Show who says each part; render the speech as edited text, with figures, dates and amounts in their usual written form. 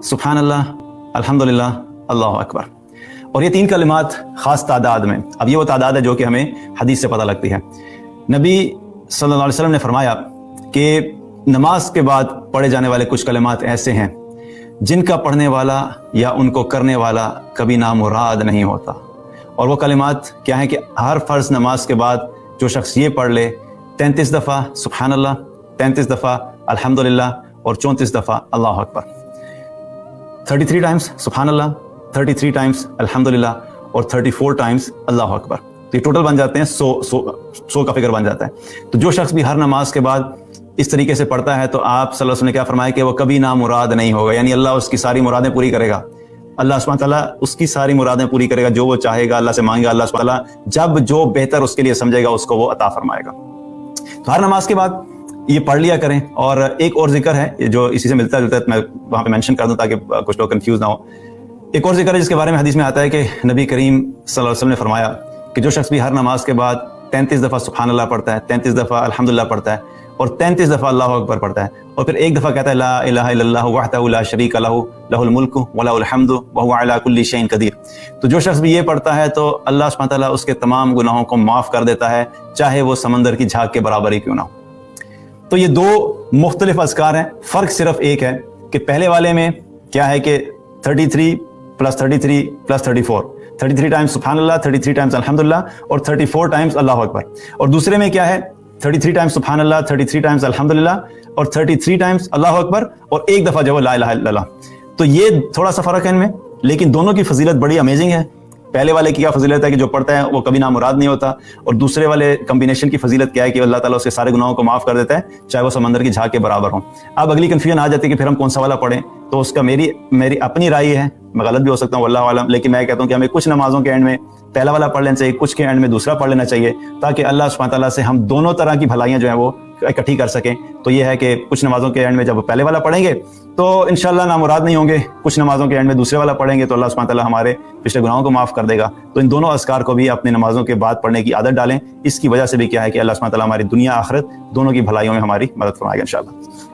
Speaker 1: सुबहान अल्लाह, अल्हम्दुलिल्लाह, अल्लाहु अकबर। और ये 3 कलिमात ख़ास तादाद में, अब ये वो तादाद है जो कि हमें हदीस से पता लगती है। नबी सल्लल्लाहु अलैहि वसल्लम ने फरमाया कि नमाज के बाद पढ़े जाने वाले कुछ कलिमात ऐसे हैं जिनका पढ़ने वाला या उनको करने वाला कभी नामुराद नहीं होता। और वो कलिमात क्या हैं कि हर फ़र्ज़ नमाज के बाद जो शख्स ये पढ़ ले 33 दफ़ा सुबहान अल्लाह, 33 दफ़ा अल्हम्दुलिल्लाह और 34 दफ़ा अल्लाहु अकबर। 33 टाइम्स सुबहान अल्लाह, 33 टाइम्स अल्हम्दुलिल्लाह और 34 टाइम्स अल्लाहु अकबर। तो ये टोटल बन जाते हैं 100 का फिगर बन जाता है। तो जो शख्स भी हर नमाज के बाद इस तरीके से पढ़ता है तो आप सल्लल्लाहु अलैहि वसल्लम ने क्या फरमाया कि वो कभी नामुराद नहीं होगा, यानी अल्लाह उसकी सारी मुरादें पूरी करेगा। अल्लाह सुब्हानहू तआला उसकी सारी मुरादें पूरी करेगा, जो वो चाहेगा अल्लाह से मांगेगा, अल्लाह सुब्हानहू तआला जब जो बेहतर उसके लिए समझेगा उसको वो अता फरमाएगा। तो हर नमाज के बाद ये पढ़ लिया करें। और एक और जिक्र है जो इसी से मिलता जुलता है, मैं वहाँ पे मेंशन कर दूं ताकि कुछ लोग कंफ्यूज ना हो। एक और जिक्र है जिसके बारे में हदीस में आता है कि नबी करीम सल्लल्लाहु अलैहि वसल्लम ने फरमाया कि जो शख्स भी हर नमाज के बाद 33 दफ़ा सुबहान अल्लाह पढ़ता है, 33 दफ़ा अल्हम्दुलिल्लाह पढ़ता है और 33 दफ़ा अल्लाहु अकबर पढ़ता है और फिर एक दफ़ा कहता है ला इलाहा इल्लल्लाह वहदहु ला शरीका लहू लहुल मुल्कु व लहुल हम्दु व हुवा अला कुल्ली शैइन कदीर। तो जो शख्स भी ये पढ़ता है तो अल्लाह सुब्हानहू तआला उसके तमाम गुनाहों को माफ़ कर देता है, चाहे वो समंदर की झाग के बराबर ही क्यों ना हो। तो ये 2 मुख्तलिफ अज़कार हैं, फ़र्क सिर्फ एक है कि पहले वाले में क्या है कि 33 + 33 + 34, 33 टाइम्स सुबहान अल्लाह, 33 टाइम्स अल्हम्दुलिल्लाह और 34 टाइम्स अल्लाहु अकबर। और दूसरे में क्या है 33 टाइम्स सुबहान अल्लाह, 33 टाइम्स अल्हम्दुलिल्लाह और 33 टाइम्स अल्लाहु अकबर और एक दफ़ा जो ला इलाहा इल्लल्लाह। तो ये थोड़ा सा फ़र्क है इनमें, लेकिन दोनों की फजीलत बड़ी अमेजिंग है। पहले वाले की क्या फजीलत है कि जो पढ़ता है वो कभी नामुराद नहीं होता, और दूसरे वाले कम्बिनेशन की फजीलत क्या है कि अल्लाह ताला उसके सारे गुनाहों को माफ़ कर देता है, चाहे वो समंदर की झाग के बराबर हो। अब अगली कन्फ्यूजन आ जाती है कि फिर हम कौन सा वाला पढ़ें, तो उसका मेरी अपनी राय है, मैं गलत भी हो सकता हूँ अल्लाह आलम, लेकिन मैं कहता हूँ कि हमें कुछ नमाजों के एंड में पहला वाला पढ़ लेना चाहिए, कुछ के एंड में दूसरा पढ़ लेना चाहिए, ताकि अल्लाह सुब्हानहू तआला से हम दोनों तरह की भलाइयाँ जो हैं वो इकट्ठी कर सकें। तो ये है कि कुछ नमाजों के एंड में जब पहले वाला पढ़ेंगे तो इंशाल्लाह नामुराद नहीं होंगे, कुछ नमाजों के एंड में दूसरे वाला पढ़ेंगे तो अल्लाह सुब्हानहू तआला हमारे पिछले गुनाहों को माफ़ कर देगा। तो इन दोनों अज़कार को भी अपनी नमाजों के बाद पढ़ने की आदत डालें। इसकी वजह से भी क्या है कि अल्लाह सुब्हानहू तआला हमारी दुनिया आखिरत दोनों की भलाइयों में हमारी मदद फरमाएगा इंशाल्लाह।